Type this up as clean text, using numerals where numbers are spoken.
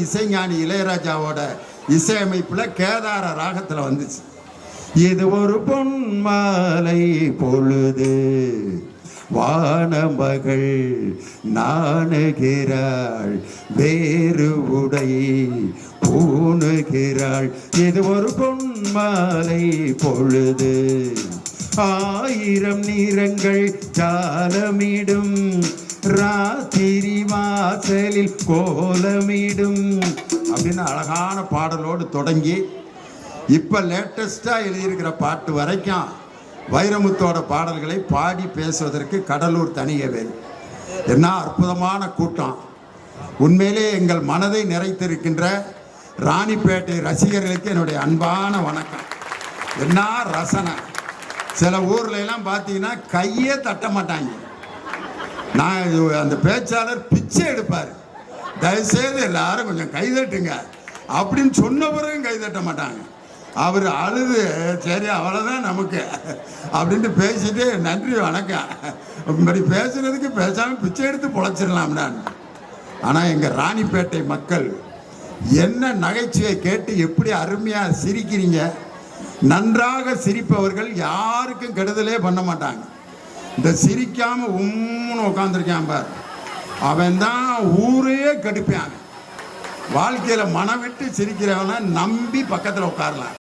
இசைஞானி இளையராஜாவோட இசையமைப்புல கேதார ராகத்துல வந்துச்சு. இது ஒரு பொன் மாலை பொழுது வானமகள் நாணுகிறாள் வேறு உடை பூணுகிறாள். இது ஒரு பொன் மாலை பொழுது ஆயிரம் நிறங்கள் ஜாலமிடும் ராத்திரி வாசலில் கோலமிடும் அப்படின்னு அழகான பாடலோடு தொடங்கி இப்ப லேட்டஸ்டா எழுதியிருக்கிற பாட்டு வரைக்கும் வைரமுத்தோட பாடல்களை பாடி பேசுவதற்கு கடலூர் தனியவேல். என்ன அற்புதமான கூட்டம்! உண்மையிலே எங்கள் மனதை நிறைத்திருக்கின்ற ராணிப்பேட்டை ரசிகர்களுக்கு என்னுடைய அன்பான வணக்கம். என்ன ரசனை! சில ஊர்ல எல்லாம் பார்த்தீங்கன்னா கையே தட்ட மாட்டாங்க. நான் அந்த பேச்சாளர் பிச்சை எடுப்பார், தயவுசெய்து எல்லாரும் கொஞ்சம் கைதட்டுங்க அப்படின்னு சொன்ன பிறகு கைதட்ட மாட்டாங்க. அவர் அழுது சரி அவ்வளோதான் நமக்கு அப்படின்ட்டு பேசிட்டு நன்றி வணக்கம் இப்படி பேசுறதுக்கு பேசாமல் பிச்சை எடுத்து பொழைச்சிடலாம்டான்னு. ஆனால் எங்கள் ராணிப்பேட்டை மக்கள் என்ன நகைச்சுவை கேட்டு எப்படி அருமையாக சிரிக்கிறீங்க. நன்றாக சிரிப்பவர்கள் யாருக்கும் கெடுதலே பண்ண மாட்டாங்க. இந்த சிரிக்காம உம்முன்னு உட்காந்துருக்கான் பார், அவன் தான் ஊரையே கெடுப்பான். வாழ்க்கையில மனம் விட்டு சிரிக்கிறவனை நம்பி பக்கத்தில் உட்காரலாம்.